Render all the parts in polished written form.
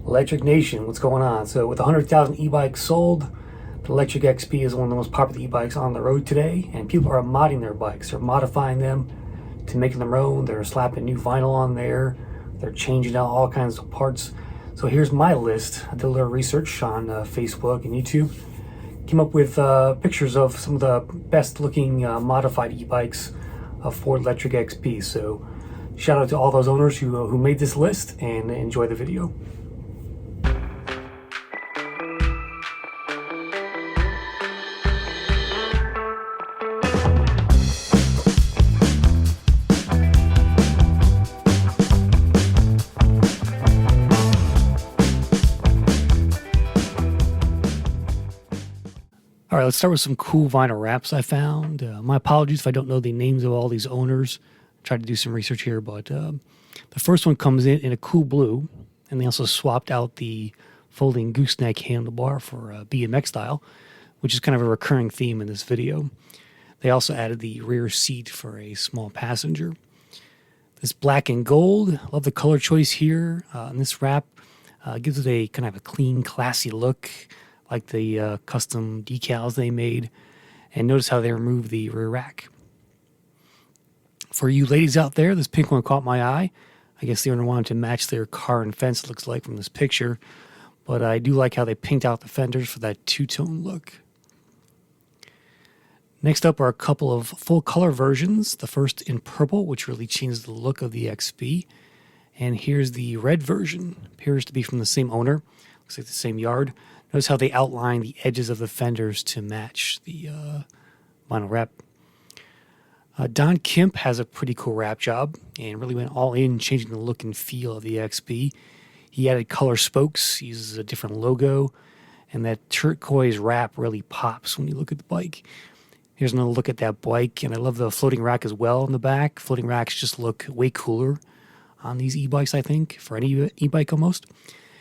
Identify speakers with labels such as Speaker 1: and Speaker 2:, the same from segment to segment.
Speaker 1: Lectric Nation, what's going on? So with 100,000 e-bikes sold, the Lectric XP is one of the most popular e-bikes on the road today, and people are modding their bikes. They're modifying them to make them their own. They're slapping new vinyl on there. They're changing out all kinds of parts. So here's my list. I did a little research on Facebook and YouTube. Came up with pictures of some of the best looking modified e-bikes for Lectric XP. So shout out to all those owners who made this list, and enjoy the video. All right, let's start with some cool vinyl wraps I found. My apologies if I don't know the names of all these owners. I tried to do some research here, but the first one comes in a cool blue, and they also swapped out the folding gooseneck handlebar for BMX style, which is kind of a recurring theme in this video. They also added the rear seat for a small passenger. This black and gold, love the color choice here. And this wrap gives it a kind of a clean, classy look, like the custom decals they made. And notice how they removed the rear rack. For you ladies out there, this pink one caught my eye. I guess the owner wanted to match their car and fence, it looks like from this picture. But I do like how they pinked out the fenders for that two-tone look. Next up are a couple of full color versions. The first in purple, which really changes the look of the XP. And here's the red version. Appears to be from the same owner. Looks like the same yard. Notice how they outline the edges of the fenders to match the vinyl wrap. DontKemp has a pretty cool wrap job and really went all in, changing the look and feel of the XP. He added color spokes, uses a different logo, and that turquoise wrap really pops when you look at the bike. Here's another look at that bike, and I love the floating rack as well in the back. Floating racks just look way cooler on these e-bikes, I think, for any e-bike almost.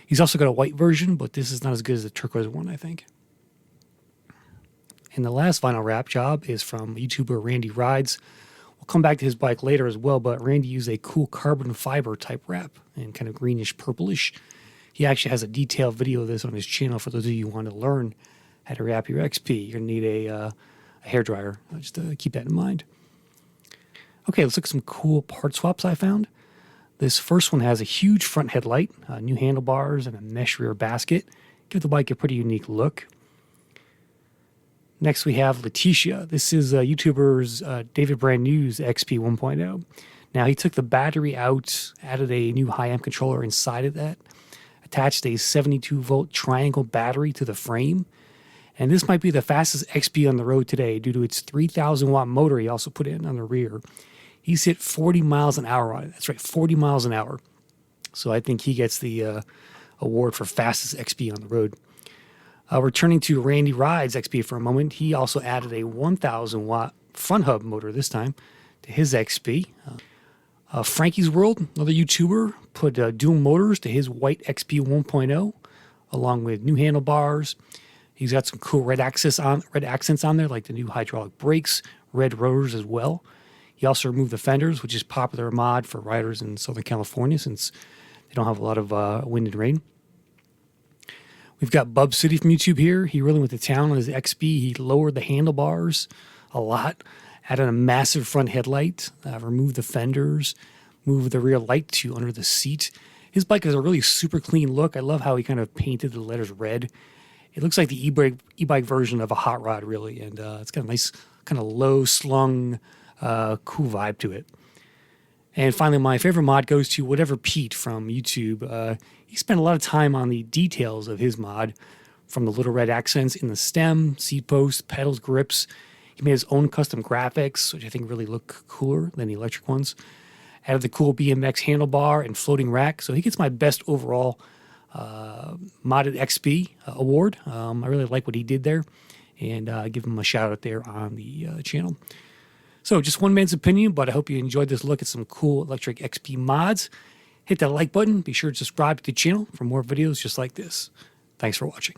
Speaker 1: He's also got a white version, but this is not as good as the turquoise one, I think. And the last vinyl wrap job is from YouTuber Rundy Rides. We'll come back to his bike later as well, but Randy used a cool carbon fiber type wrap and kind of greenish purplish. He actually has a detailed video of this on his channel for those of you who want to learn how to wrap your XP. You're going to need a hairdryer, just to keep that in mind. Okay, let's look at some cool part swaps I found. This first one has a huge front headlight, new handlebars, and a mesh rear basket. Give the bike a pretty unique look. Next we have Letitia. This is YouTuber's David Brand New's XP 1.0. Now he took the battery out, added a new high amp controller inside of that, attached a 72 volt triangle battery to the frame. And this might be the fastest XP on the road today due to its 3,000 watt motor he also put in on the rear. He's hit 40 miles an hour on it. That's right, 40 miles an hour. So I think he gets the award for fastest XP on the road. Returning to Rundy Rides XP for a moment, he also added a 1,000 watt front hub motor this time to his XP. Frankies World, another YouTuber, put dual motors to his white XP 1.0 along with new handlebars. He's got some cool red accents on there, like the new hydraulic brakes, red rotors as well. He also removed the fenders, which is a popular mod for riders in Southern California since they don't have a lot of wind and rain. We've got Bub City from YouTube here. He really went to town on his XP. He lowered the handlebars a lot, added a massive front headlight, removed the fenders, moved the rear light to under the seat. His bike has a really super clean look. I love how he kind of painted the letters red. It looks like the e-bike version of a hot rod, really, and it's got a nice kind of low-slung, cool vibe to it. And finally, my favorite mod goes to Whatever Pete from YouTube. He spent a lot of time on the details of his mod, from the little red accents in the stem, seat posts, pedals, grips. He made his own custom graphics, which I think really look cooler than the electric ones. Added the cool BMX handlebar and floating rack, so he gets my best overall modded XP award. I really like what he did there, and give him a shout out there on the channel. So just one man's opinion, but I hope you enjoyed this look at some cool Lectric XP mods. Hit that like button. Be sure to subscribe to the channel for more videos just like this. Thanks for watching.